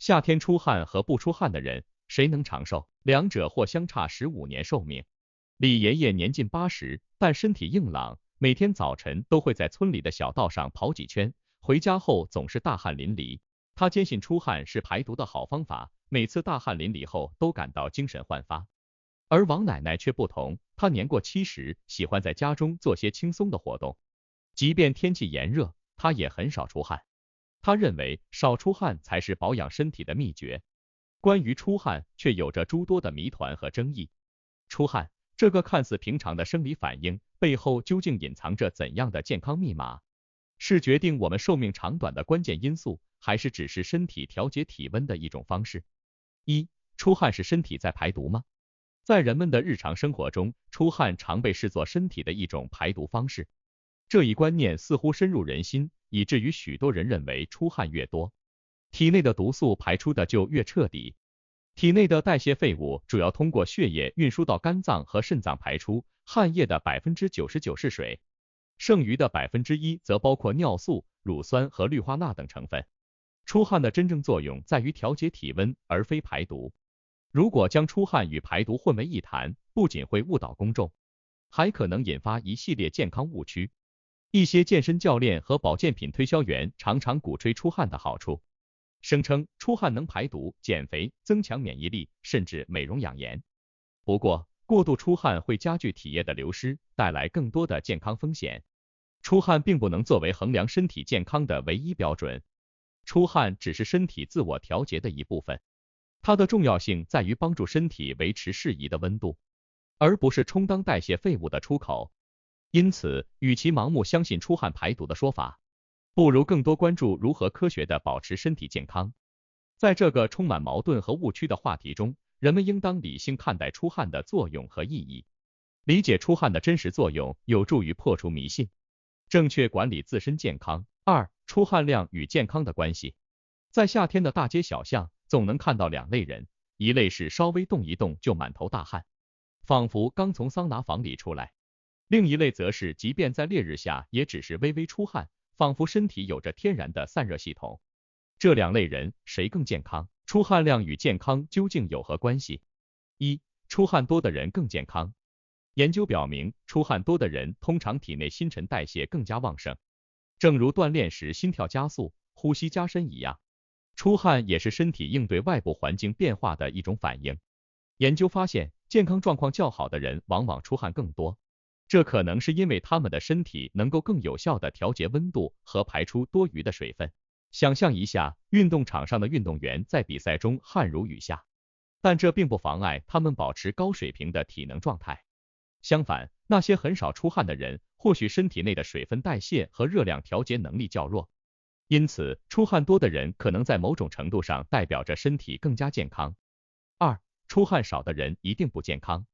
夏天出汗和不出汗的人，谁能长寿？两者或相差15年寿命。李爷爷年近80，但身体硬朗，每天早晨都会在村里的小道上跑几圈，回家后总是大汗淋漓。他坚信出汗是排毒的好方法，每次大汗淋漓后都感到精神焕发。而王奶奶却不同，她年过70，喜欢在家中做些轻松的活动，即便天气炎热，她也很少出汗。她认为少出汗才是保养身体的秘诀。关于出汗，却有着诸多的谜团和争议。出汗这个看似平常的生理反应，背后究竟隐藏着怎样的健康密码？是决定我们寿命长短的关键因素，还是只是身体调节体温的一种方式？一、出汗是身体在排毒吗？在人们的日常生活中，出汗常被视作身体的一种排毒方式。这一观念似乎深入人心，以至于许多人认为出汗越多，体内的毒素排出的就越彻底。体内的代谢废物主要通过血液运输到肝脏和肾脏排出，汗液的99%是水，剩余的1%则包括尿素、乳酸和氯化钠等成分。出汗的真正作用在于调节体温，而非排毒。如果将出汗与排毒混为一谈，不仅会误导公众，还可能引发一系列健康误区。一些健身教练和保健品推销员常常鼓吹出汗的好处，声称出汗能排毒、减肥、增强免疫力，甚至美容养颜。不过，过度出汗会加剧体液的流失，带来更多的健康风险。出汗并不能作为衡量身体健康的唯一标准，出汗只是身体自我调节的一部分。它的重要性在于帮助身体维持适宜的温度，而不是充当代谢废物的出口。因此，与其盲目相信出汗排毒的说法，不如更多关注如何科学的保持身体健康。在这个充满矛盾和误区的话题中，人们应当理性看待出汗的作用和意义，理解出汗的真实作用，有助于破除迷信，正确管理自身健康。二、出汗量与健康的关系。在夏天的大街小巷，总能看到两类人，一类是稍微动一动就满头大汗，仿佛刚从桑拿房里出来；另一类则是即便在烈日下，也只是微微出汗，仿佛身体有着天然的散热系统。这两类人谁更健康？出汗量与健康究竟有何关系？一、出汗多的人更健康。研究表明，出汗多的人通常体内新陈代谢更加旺盛，正如锻炼时心跳加速、呼吸加深一样。出汗也是身体应对外部环境变化的一种反应。研究发现，健康状况较好的人往往出汗更多，这可能是因为他们的身体能够更有效地调节温度和排出多余的水分。想象一下，运动场上的运动员在比赛中汗如雨下，但这并不妨碍他们保持高水平的体能状态。相反，那些很少出汗的人，或许身体内的水分代谢和热量调节能力较弱。因此，出汗多的人可能在某种程度上代表着身体更加健康。二、出汗少的人一定不健康。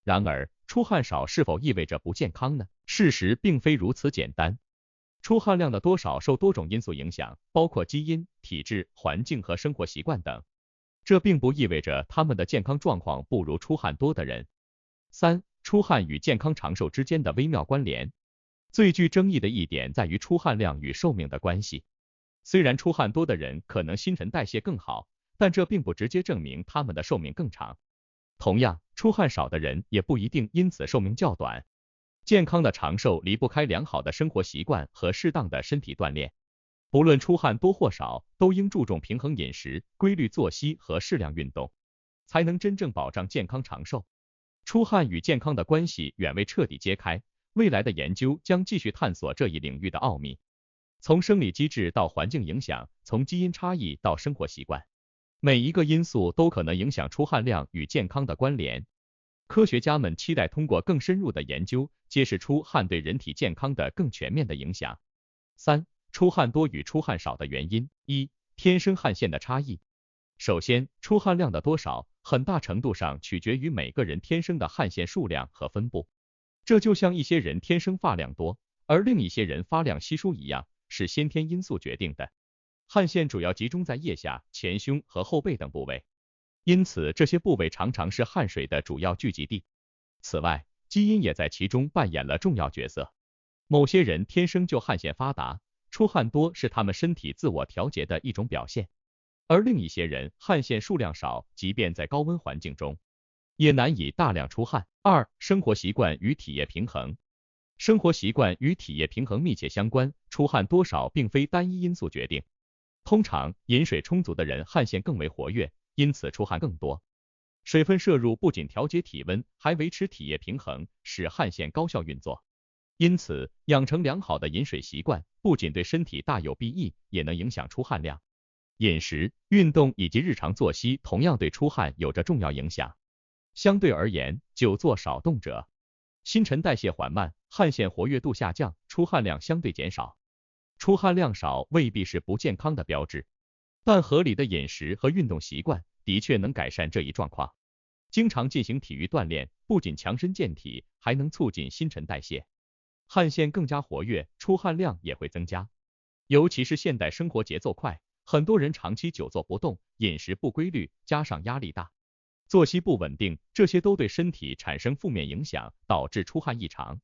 然而，出汗少是否意味着不健康呢？事实并非如此简单。出汗量的多少受多种因素影响，包括基因、体质、环境和生活习惯等。这并不意味着他们的健康状况不如出汗多的人。三、出汗与健康长寿之间的微妙关联。最具争议的一点在于出汗量与寿命的关系。虽然出汗多的人可能新陈代谢更好，但这并不直接证明他们的寿命更长。同样，出汗少的人也不一定因此寿命较短。健康的长寿离不开良好的生活习惯和适当的身体锻炼。不论出汗多或少，都应注重平衡饮食、规律作息和适量运动，才能真正保障健康长寿。出汗与健康的关系远未彻底揭开，未来的研究将继续探索这一领域的奥秘。从生理机制到环境影响，从基因差异到生活习惯，每一个因素都可能影响出汗量与健康的关联。科学家们期待通过更深入的研究，揭示出汗对人体健康的更全面的影响。三、出汗多与出汗少的原因。一、天生汗腺的差异。首先，出汗量的多少，很大程度上取决于每个人天生的汗腺数量和分布。这就像一些人天生发量多，而另一些人发量稀疏一样，是先天因素决定的。汗腺主要集中在腋下、前胸和后背等部位，因此这些部位常常是汗水的主要聚集地。此外，基因也在其中扮演了重要角色。某些人天生就汗腺发达，出汗多是他们身体自我调节的一种表现。而另一些人汗腺数量少，即便在高温环境中，也难以大量出汗。二、生活习惯与体液平衡。生活习惯与体液平衡密切相关，出汗多少并非单一因素决定。通常，饮水充足的人汗腺更为活跃，因此出汗更多。水分摄入不仅调节体温，还维持体液平衡，使汗腺高效运作。因此，养成良好的饮水习惯，不仅对身体大有裨益，也能影响出汗量。饮食、运动以及日常作息同样对出汗有着重要影响。相对而言，久坐少动者，新陈代谢缓慢，汗腺活跃度下降，出汗量相对减少。出汗量少未必是不健康的标志，但合理的饮食和运动习惯的确能改善这一状况。经常进行体育锻炼，不仅强身健体，还能促进新陈代谢，汗腺更加活跃，出汗量也会增加。尤其是现代生活节奏快，很多人长期久坐不动，饮食不规律，加上压力大，作息不稳定，这些都对身体产生负面影响，导致出汗异常。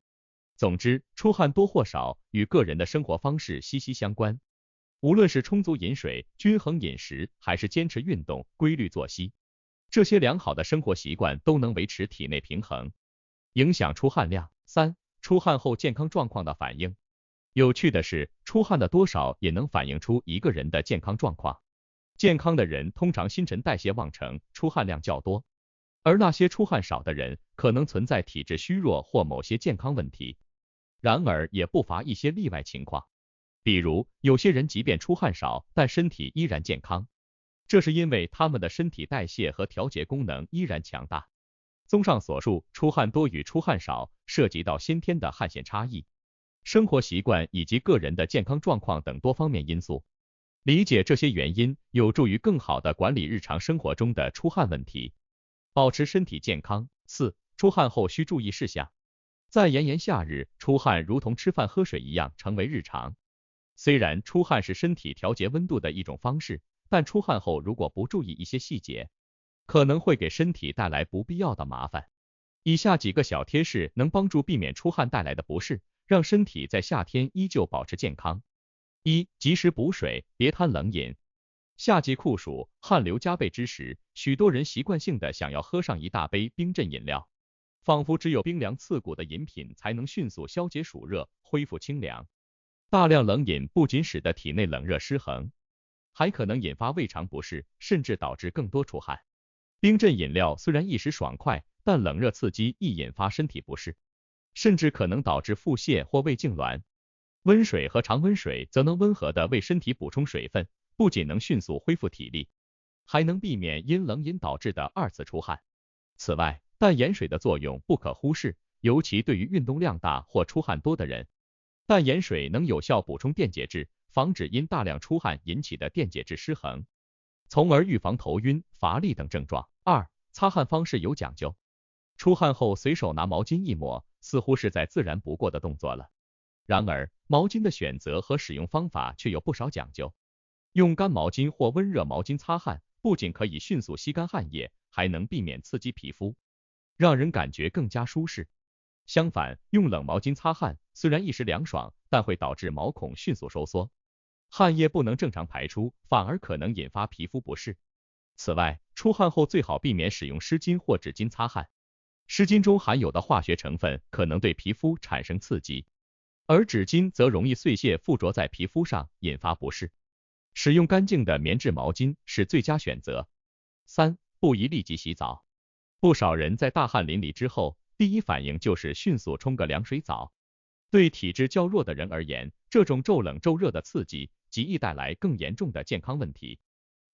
总之，出汗多或少与个人的生活方式息息相关。无论是充足饮水、均衡饮食，还是坚持运动、规律作息，这些良好的生活习惯都能维持体内平衡，影响出汗量。三、出汗后健康状况的反应。有趣的是，出汗的多少也能反映出一个人的健康状况。健康的人通常新陈代谢旺盛，出汗量较多，而那些出汗少的人可能存在体质虚弱或某些健康问题。然而，也不乏一些例外情况，比如有些人即便出汗少，但身体依然健康，这是因为他们的身体代谢和调节功能依然强大。综上所述，出汗多与出汗少涉及到先天的汗腺差异、生活习惯以及个人的健康状况等多方面因素。理解这些原因，有助于更好地管理日常生活中的出汗问题，保持身体健康。四、出汗后需注意事项。在炎炎夏日，出汗如同吃饭喝水一样成为日常。虽然出汗是身体调节温度的一种方式，但出汗后如果不注意一些细节，可能会给身体带来不必要的麻烦。以下几个小贴士能帮助避免出汗带来的不适，让身体在夏天依旧保持健康。一、及时补水，别贪冷饮。夏季酷暑，汗流浃背之时，许多人习惯性的想要喝上一大杯冰镇饮料，仿佛只有冰凉刺骨的饮品才能迅速消解暑热，恢复清凉。大量冷饮不仅使得体内冷热失衡，还可能引发胃肠不适，甚至导致更多出汗。冰镇饮料虽然一时爽快，但冷热刺激易引发身体不适，甚至可能导致腹泻或胃痉挛。温水和常温水则能温和的为身体补充水分，不仅能迅速恢复体力，还能避免因冷饮导致的二次出汗。此外，淡盐水的作用不可忽视，尤其对于运动量大或出汗多的人，淡盐水能有效补充电解质，防止因大量出汗引起的电解质失衡，从而预防头晕、乏力等症状。二、擦汗方式有讲究。出汗后随手拿毛巾一抹，似乎是再自然不过的动作了。然而，毛巾的选择和使用方法却有不少讲究。用干毛巾或温热毛巾擦汗，不仅可以迅速吸干汗液，还能避免刺激皮肤，让人感觉更加舒适。相反，用冷毛巾擦汗，虽然一时凉爽，但会导致毛孔迅速收缩，汗液不能正常排出，反而可能引发皮肤不适。此外，出汗后最好避免使用湿巾或纸巾擦汗，湿巾中含有的化学成分可能对皮肤产生刺激，而纸巾则容易碎屑附着在皮肤上，引发不适。使用干净的棉质毛巾是最佳选择。三、不宜立即洗澡。不少人在大汗淋漓之后，第一反应就是迅速冲个凉水澡。对体质较弱的人而言，这种骤冷骤热的刺激极易带来更严重的健康问题，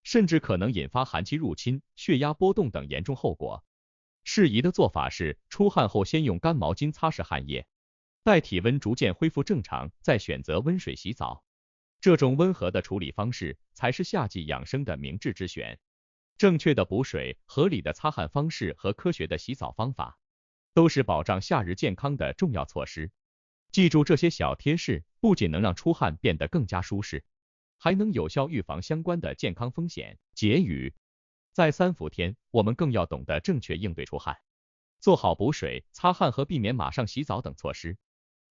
甚至可能引发寒气入侵、血压波动等严重后果。适宜的做法是，出汗后先用干毛巾擦拭汗液，待体温逐渐恢复正常，再选择温水洗澡。这种温和的处理方式才是夏季养生的明智之选。正确的补水、合理的擦汗方式和科学的洗澡方法，都是保障夏日健康的重要措施。记住这些小贴士，不仅能让出汗变得更加舒适，还能有效预防相关的健康风险。结语：在三伏天，我们更要懂得正确应对出汗，做好补水、擦汗和避免马上洗澡等措施。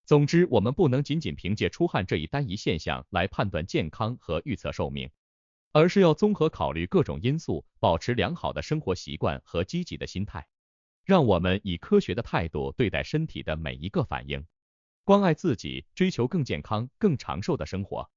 总之，我们不能仅仅凭借出汗这一单一现象来判断健康和预测寿命，而是要综合考虑各种因素，保持良好的生活习惯和积极的心态。让我们以科学的态度对待身体的每一个反应，关爱自己，追求更健康、更长寿的生活。